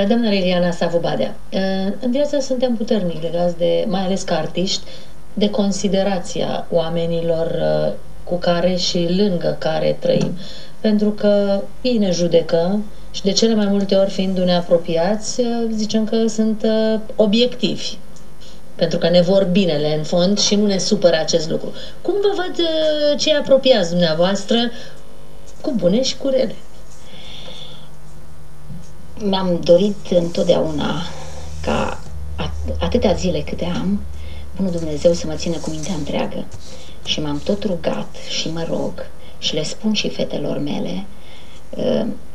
Doamna Liliana Savubadea, în viață suntem puternic legați de, mai ales ca artiști, de considerația oamenilor cu care și lângă care trăim. Pentru că ei ne judecă și de cele mai multe ori, fiindu-ne apropiați, zicem că sunt obiectivi. Pentru că ne vor binele în fond și nu ne supără acest lucru. Cum vă văd cei apropiați dumneavoastră, cu bune și cu rele? Mi-am dorit întotdeauna ca atâtea zile câte am, Bunul Dumnezeu să mă țină cu mintea întreagă. Și m-am tot rugat și mă rog și le spun și fetelor mele,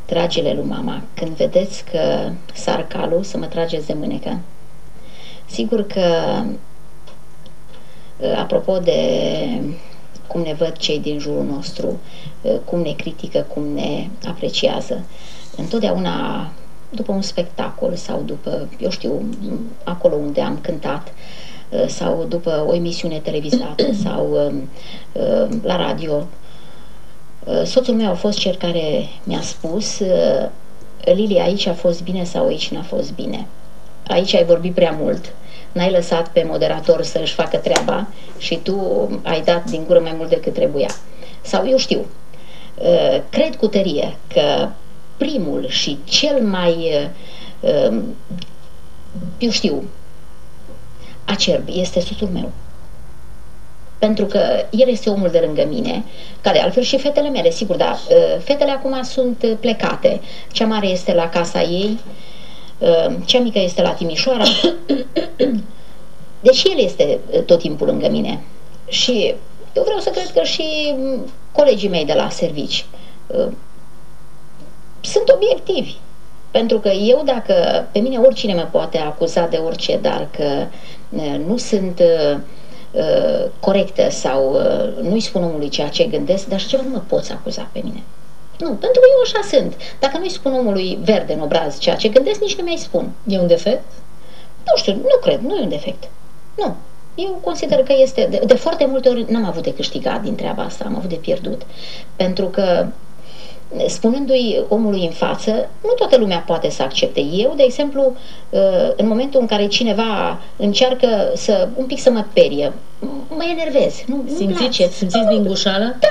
dragile lui mama, când vedeți că sar calul, să mă trageți de mânecă. Sigur că, apropo de cum ne văd cei din jurul nostru, cum ne critică, cum ne apreciază, întotdeauna după un spectacol sau după, eu știu, acolo unde am cântat, sau după o emisiune televizată sau la radio, soțul meu a fost cel care mi-a spus: Lili, aici a fost bine sau aici n-a fost bine. Aici ai vorbit prea mult, n-ai lăsat pe moderator să își facă treaba și tu ai dat din gură mai mult decât trebuia. Sau eu știu, cred cu tărie că primul și cel mai, eu știu, acerb este soțul meu. Pentru că el este omul de lângă mine, ca de altfel și fetele mele, sigur, dar fetele acum sunt plecate. Cea mare este la casa ei, cea mică este la Timișoara. Deci el este tot timpul lângă mine. Și eu vreau să cred că și colegii mei de la servici sunt obiectivi. Pentru că eu, dacă pe mine oricine mă poate acuza de orice, dar că nu sunt corectă sau nu-i spun omului ceea ce gândesc, dar așa ceva nu mă poți acuza pe mine. Nu, pentru că eu așa sunt. Dacă nu-i spun omului verde în obraz ceea ce gândesc, nici nu mi-ai spun. E un defect? Nu știu, nu cred, nu e un defect. Nu. Eu consider că este, de foarte multe ori n-am avut de câștigat din treaba asta, am avut de pierdut. Pentru că spunându-i omului în față, nu toată lumea poate să accepte. Eu, de exemplu, în momentul în care cineva încearcă un pic să mă perie, mă enervez. Nu-mi place. Simțiți din gușală? Da,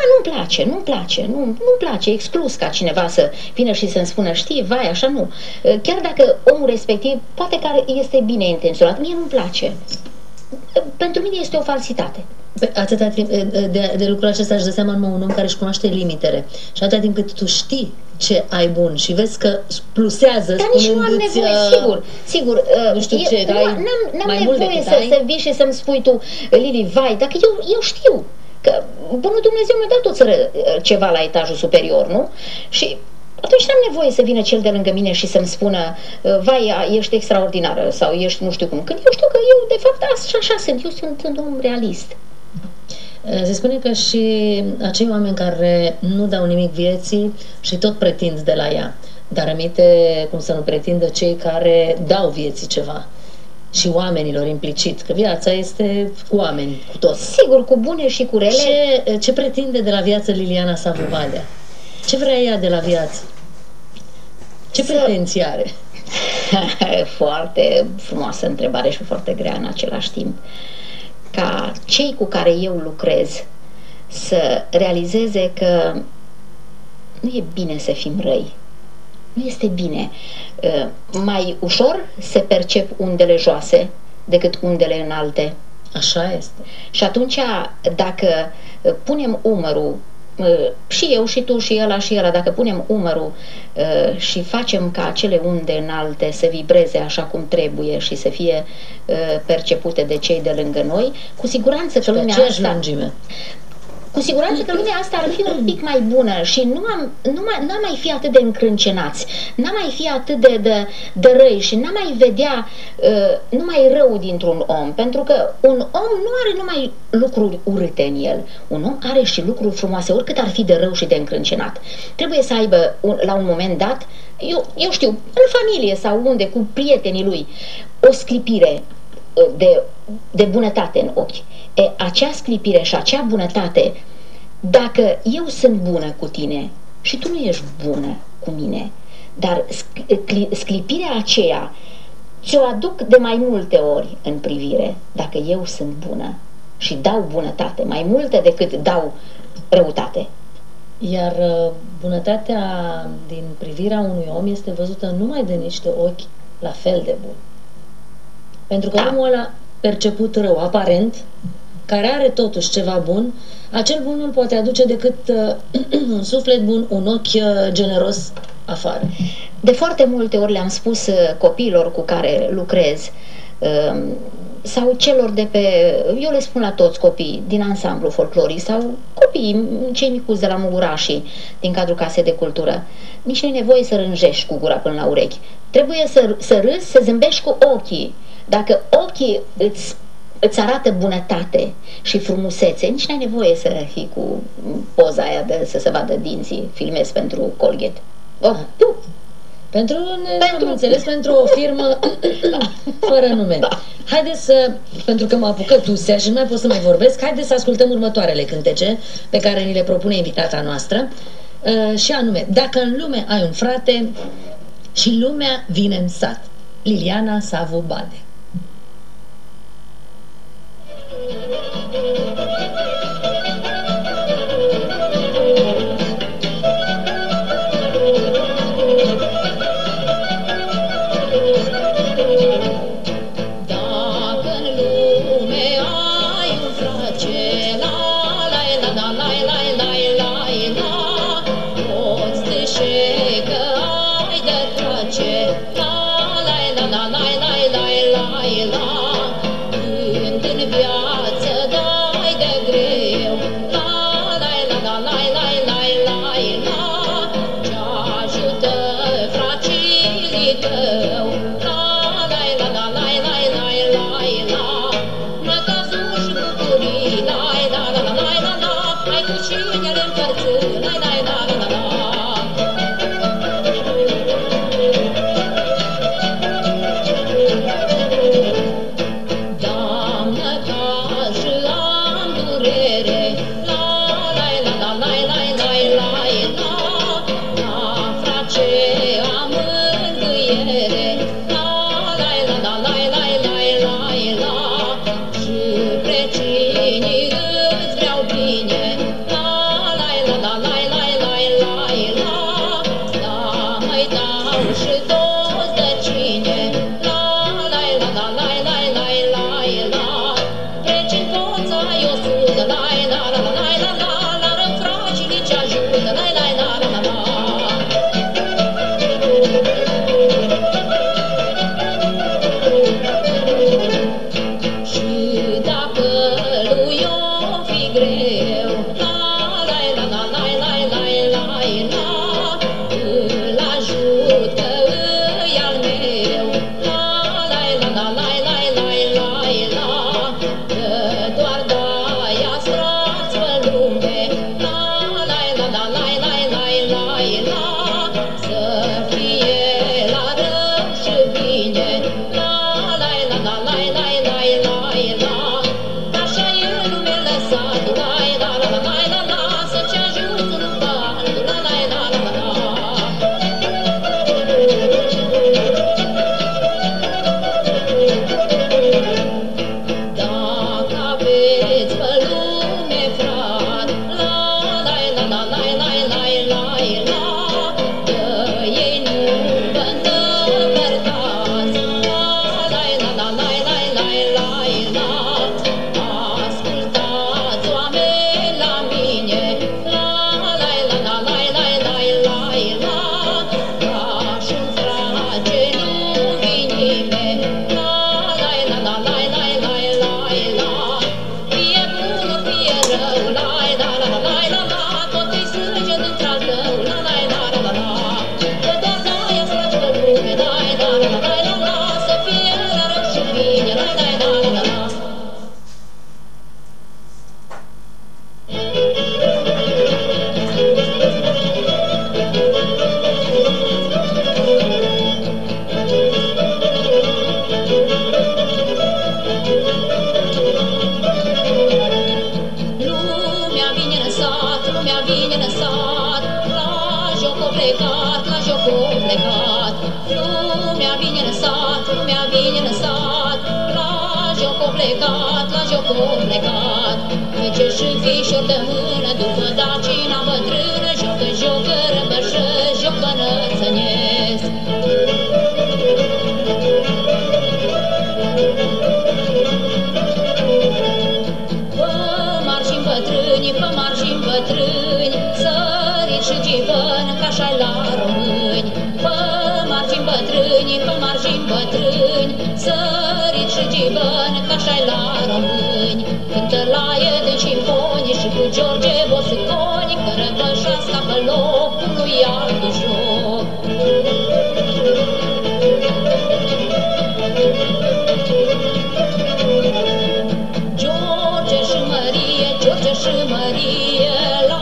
nu-mi place, exclus ca cineva să vină și să-mi spună, știi, vai, așa nu. Chiar dacă omul respectiv, poate că este bine intenționat, mie nu-mi place. Pentru mine este o falsitate. Atâta timp, de lucrul acesta își dă seama numai un om care își cunoaște limitele. Și atâta timp cât tu știi ce ai bun și vezi că plusează, dar nici nu am nevoie, sigur. Nu știu ce, n-am nevoie să vii și să-mi spui tu, Lili, vai, dacă eu știu că Bunul Dumnezeu mi-a dat tot ceva la etajul superior, nu? Și atunci n-am nevoie să vină cel de lângă mine și să-mi spună, vai, ești extraordinară sau ești nu știu cum. Când eu știu că eu, de fapt, așa sunt. Eu sunt un om realist. Se spune că și acei oameni care nu dau nimic vieții și tot pretind de la ea, dar aminte cum să nu pretindă cei care dau vieții ceva și oamenilor implicit, că viața este cu oameni, cu toți. Sigur, cu bune și cu rele. Ce pretinde de la viață Liliana Savubadea? Ce vrea ea de la viață? Ce pretenții are? Foarte frumoasă întrebare și foarte grea în același timp. Ca cei cu care eu lucrez să realizeze că nu e bine să fim răi. Nu este bine. Mai ușor se percep undele joase decât undele înalte. Așa este. Și atunci, dacă punem umărul, și eu, și tu, și ăla, și ăla, dacă punem umărul și facem ca acele unde înalte să vibreze așa cum trebuie și să fie percepute de cei de lângă noi, cu siguranță că lumea asta... Cu siguranță că lumea asta ar fi un pic mai bună și n-am mai fi atât de încrâncenați, n-am mai fi atât de răi și n-am mai vedea numai rău dintr-un om, pentru că un om nu are numai lucruri urâte în el, un om are și lucruri frumoase, oricât ar fi de rău și de încrâncenat. Trebuie să aibă, la un moment dat, eu știu, în familie sau unde, cu prietenii lui, o sclipire de bunătate în ochi. Acea sclipire și acea bunătate, dacă eu sunt bună cu tine și tu nu ești bună cu mine, dar sclipirea aceea ți-o aduc de mai multe ori în privire, dacă eu sunt bună și dau bunătate, mai multă decât dau răutate. Iar bunătatea din privirea unui om este văzută numai de niște ochi la fel de buni. Pentru că omul ăla perceput rău, aparent, care are totuși ceva bun, acel bun nu-l poate aduce decât un suflet bun, un ochi generos afară. De foarte multe ori le-am spus copiilor cu care lucrez sau celor de pe... Eu le spun la toți copiii din ansamblu folclorii sau copiii, cei micuți de la Mugurașii, din cadrul Casei de Cultură. Nici nu e nevoie să rânjești cu gura până la urechi. Trebuie să râzi, să zâmbești cu ochii. Dacă ochii îți arată bunătate și frumusețe, nici n-ai nevoie să fii cu poza aia de să se vadă dinții, filmezi pentru Colgate. Pentru o firmă fără nume. Da. Haideți să, pentru că mă apucă tusea și nu mai pot să mai vorbesc, haideți să ascultăm următoarele cântece pe care ni le propune invitata noastră. Și anume, Dacă în lume ai un frate și lumea vine în sat. Liliana Savu Bade. Lumea vine în sat, la joc o plecat, la joc o plecat. Lumea vine în sat, lumea vine în sat, la joc o plecat, la joc o plecat. Merge și fișor de mână, după dacina bătrână, jocă, jocă, răbășă, joc bănățănesc. Pe margini bătrâni, sărit și givăn, ca așa la români. Pe margini bătrâni, sărit și givăn, ca așa la români. Cântă laie de cimponi și cu George Bosiconi, că răbășească pe locul lui altul joc. George și Mărie, la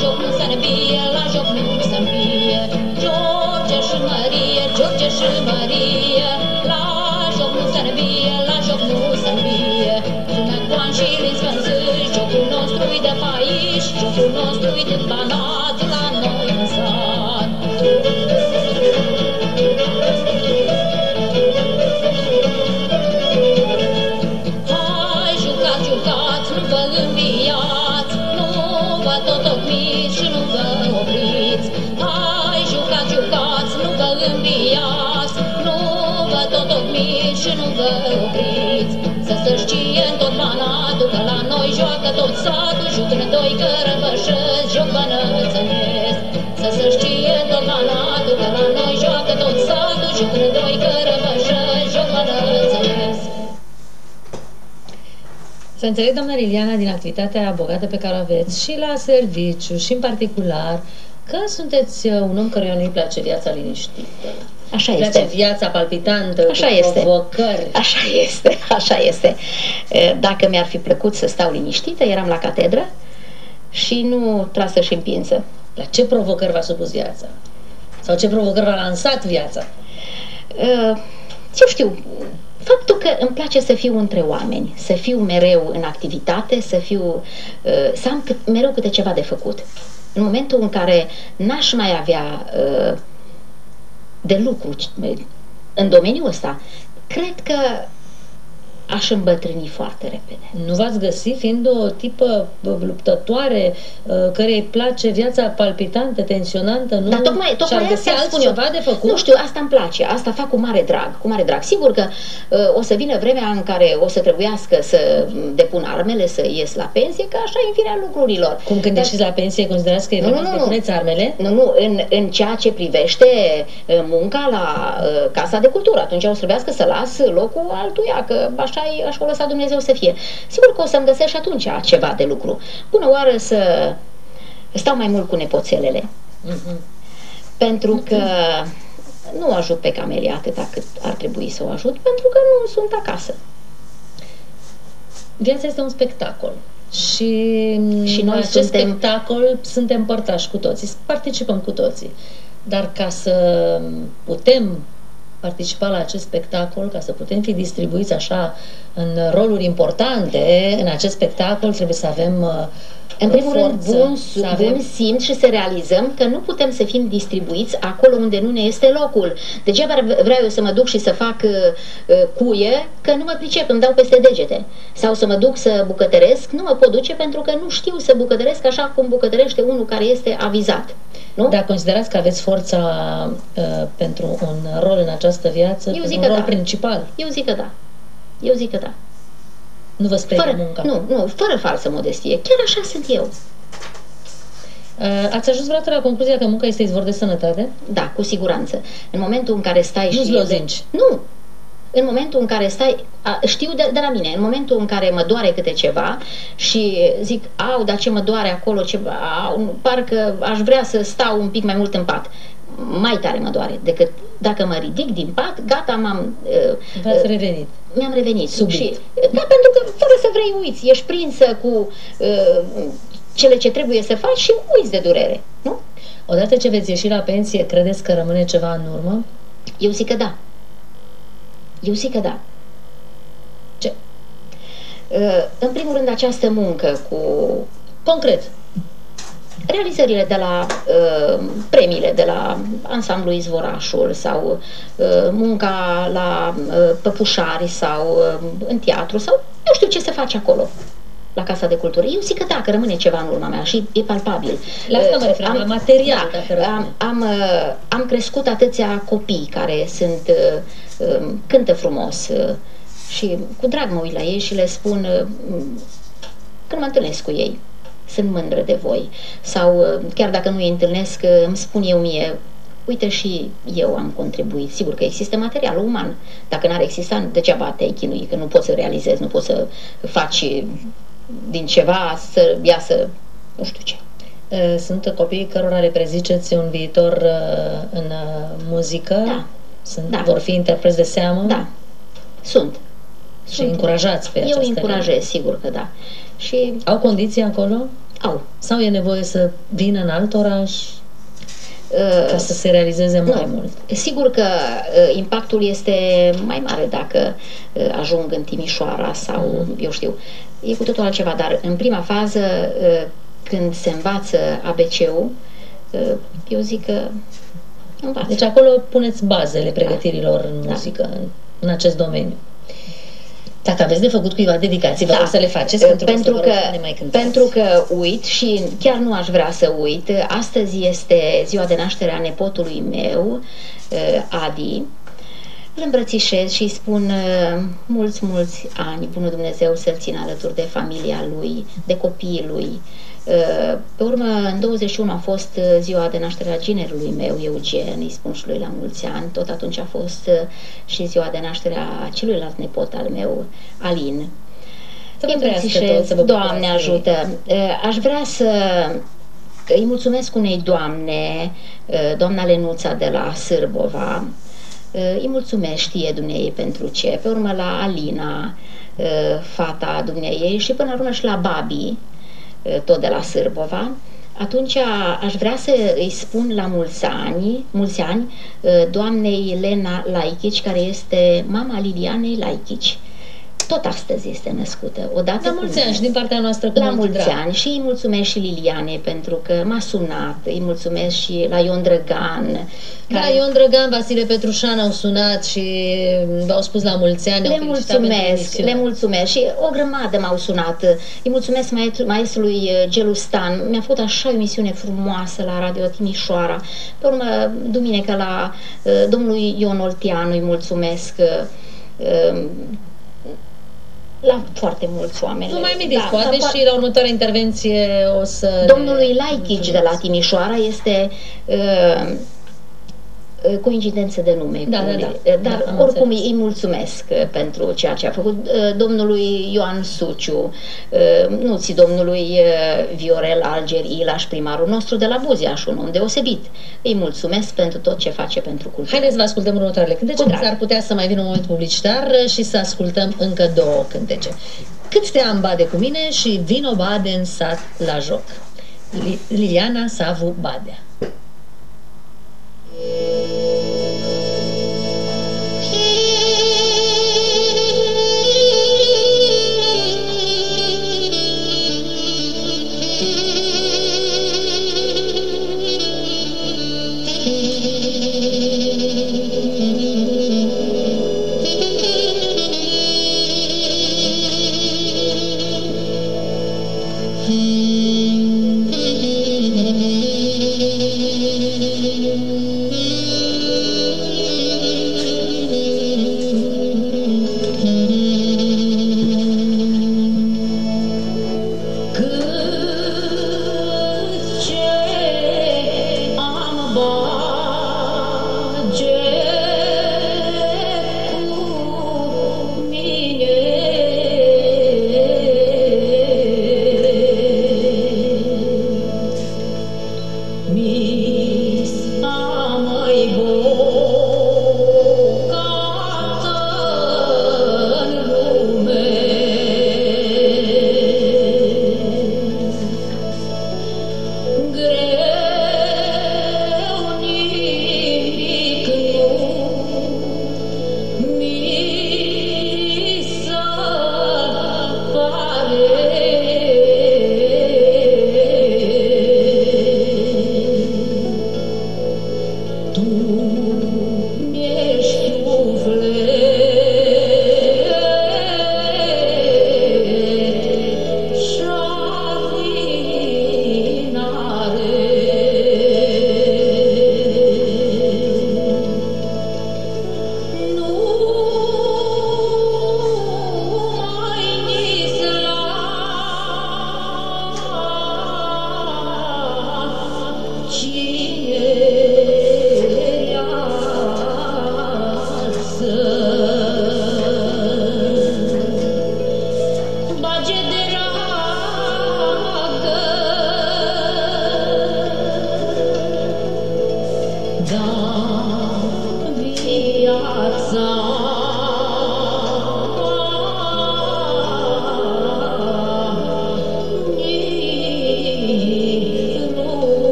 joc nu se îmbie, la joc nu se îmbie. George și Mărie, George și Mărie, la joc nu se îmbie, la joc nu se îmbie. Sună coan și lin spânzâși, jocul nostru-i de pe aici, jocul nostru-i de Banat, la noi în sat. Hai, jucați, jucați, nu vă înviați, nu vă totocmiți și nu vă opriți. Hai, jucați, jucați, nu vă înviați, nu vă totocmiți și nu vă opriți. Să se știe în tot Banatul că la noi joacă tot satul, jucând doi că răbășesc, joc bănățănesc. Să se știe în tot Banatul că la noi joacă tot satul, jucând doi că răbășesc, joc bănățănesc. Să înțeleg, doamna Liliana, din activitatea bogată pe care o aveți și la serviciu și în particular, că sunteți un om căruia nu-i place viața liniștită. Așa este. Place viața palpitantă, așa cu este. Provocări. Așa este, așa este. Dacă mi-ar fi plăcut să stau liniștită, eram la catedră și nu trasă și împinsă. La ce provocări v-a supus viața? Sau ce provocări v-a lansat viața? Eu știu, faptul că îmi place să fiu între oameni, să fiu mereu în activitate, să am mereu câte ceva de făcut. În momentul în care n-aș mai avea de lucru în domeniul ăsta, cred că aș îmbătrâni foarte repede. Nu v-ați găsit, fiind o tipă luptătoare, căreia îi place viața palpitantă, tensionantă, nu? Dar tocmai asta spun eu. De făcut? Nu știu, asta îmi place, asta fac cu mare drag, cu mare drag. Sigur că o să vină vremea în care o să trebuiască să depun armele, să ies la pensie, că așa e în firea lucrurilor. Cum când ieșiți la pensie, considerați că e vremea să depuneți armele? Nu, în ceea ce privește munca la Casa de Cultură. Atunci o să trebuiască să las locul altuia, că așa o lăsa Dumnezeu să fie. Sigur că o să-mi găsesc și atunci ceva de lucru. Bună oară să stau mai mult cu nepoțelele. Pentru că nu ajut pe Camelia atâta cât ar trebui să o ajut, pentru că nu sunt acasă. Viața este un spectacol. Și noi acest spectacol suntem părtași cu toții, participăm cu toții. Dar ca să putem participa la acest spectacol, ca să putem fi distribuiți așa în roluri importante în acest spectacol, trebuie să avem în primul rând bun simț și să realizăm că nu putem să fim distribuiți acolo unde nu ne este locul. Degeaba vreau eu să mă duc și să fac cuie, că nu mă pricep, îmi dau peste degete. Sau să mă duc să bucătăresc, nu mă pot duce pentru că nu știu să bucătăresc așa cum bucătărește unul care este avizat. Nu? Dar considerați că aveți forța pentru un rol în această viață, pentru un rol principal? Eu zic că da. Eu zic că da. Nu vă sperie munca? Nu, fără falsă modestie. Chiar așa sunt eu. Ați ajuns vreodată la concluzia că munca este izvor de sănătate? Da, cu siguranță. În momentul în care stai Nu-ți lozinci? Nu. În momentul în care stai, știu de la mine, în momentul în care mă doare câte ceva și zic, au, dar ce mă doare acolo, parcă aș vrea să stau un pic mai mult în pat. Mai tare mă doare decât dacă mă ridic din pat, gata, V-ați revenit. Mi-am revenit. Subit. Da, pentru că fără să vrei uiți, ești prinsă cu cele ce trebuie să faci și uiți de durere, nu? Odată ce veți ieși la pensie, credeți că rămâne ceva în urmă? Eu zic că da. Eu zic că da. Ce? În primul rând, această muncă cu... Concret. realizările de la premiile de la ansamblu Izvorașul sau munca la păpușari sau în teatru sau nu știu ce se face acolo la Casa de Cultură. Eu zic că da, că rămâne ceva în urma mea și e palpabil. La asta mă refer, la material. Da, am crescut atâția copii care cântă frumos și cu drag mă uit la ei și le spun când mă întâlnesc cu ei, sunt mândră de voi. Sau chiar dacă nu îi întâlnesc, îmi spun eu mie, uite și eu am contribuit. Sigur că există materialul uman. Dacă n-ar exista, degeaba te-ai chinui, că nu poți să realizezi, nu poți să faci din ceva să iasă nu știu ce. Sunt copii cărora le preziceți un viitor în muzică? Da. Vor fi interpreți de seamă? Da, sunt. Și încurajați pe această Eu încurajez, sigur că da. Și au condiții acolo? Au. Sau e nevoie să vină în alt oraș ca să se realizeze mai mult? Sigur că impactul este mai mare dacă ajung în Timișoara sau, eu știu, e cu totul altceva, dar în prima fază, când se învață ABC-ul, eu zic că învață. Deci acolo puneți bazele pregătirilor în muzică, în acest domeniu. Dacă aveți de făcut cuiva dedicații, vă rog să le faceți, pentru că uit și chiar nu aș vrea să uit. Astăzi este ziua de naștere a nepotului meu, Adi. Îl îmbrățișez și îi spun mulți ani, bunul Dumnezeu să-l țină alături de familia lui, de copiii lui. Pe urmă, în 21 a fost ziua de naștere a ginerului meu, Eugen, îi spun și lui la mulți ani. Tot atunci a fost și ziua de naștere a celuilalt nepot al meu, Alin. Doamne ajută! Aș vrea să îi mulțumesc unei doamne, doamna Lenuța de la Sârbova. Îi mulțumesc, știe dumneiei pentru ce. Pe urmă la Alina, fata dumneiei, și până la urmă și la Babi, tot de la Sârbova. Atunci aș vrea să îi spun la mulți ani doamnei Lena Laichici, care este mama Lilianei Laichici. Tot astăzi este născută. La mulți ani și din partea noastră. La mulți ani și îi mulțumesc și Liliane pentru că m-a sunat. Îi mulțumesc și la Ion Drăgan. Da, Ion Drăgan, Vasile Petrușan au sunat și v-au spus la mulți ani. Le mulțumesc și o grămadă m-au sunat. Îi mulțumesc maestrului Gelu Stan. Mi-a făcut așa o emisiune frumoasă la Radio Timișoara. Pe urmă, duminică la domnului Ion Olteanu îi mulțumesc. La foarte mulți oameni. Nu mai amintiți, poate și la următoarea intervenție o să... Domnului Laichici de la Timișoara este coincidență de nume. Dar oricum îi mulțumesc pentru ceea ce a făcut. Domnului Ioan Suciu, nuții domnului Viorel Alger Ilaș, primarul nostru de la Buziaș, un om deosebit. Îi mulțumesc pentru tot ce face pentru cultură. Haideți să vă ascultăm următoarele cântece. S-ar putea să mai vină un moment publicitar și să ascultăm încă două cântece. Cât te am bade cu mine și vino bade în sat la joc. Liliana Savu Badea.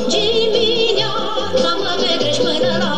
Dimineața mă vegrești până la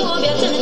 o viață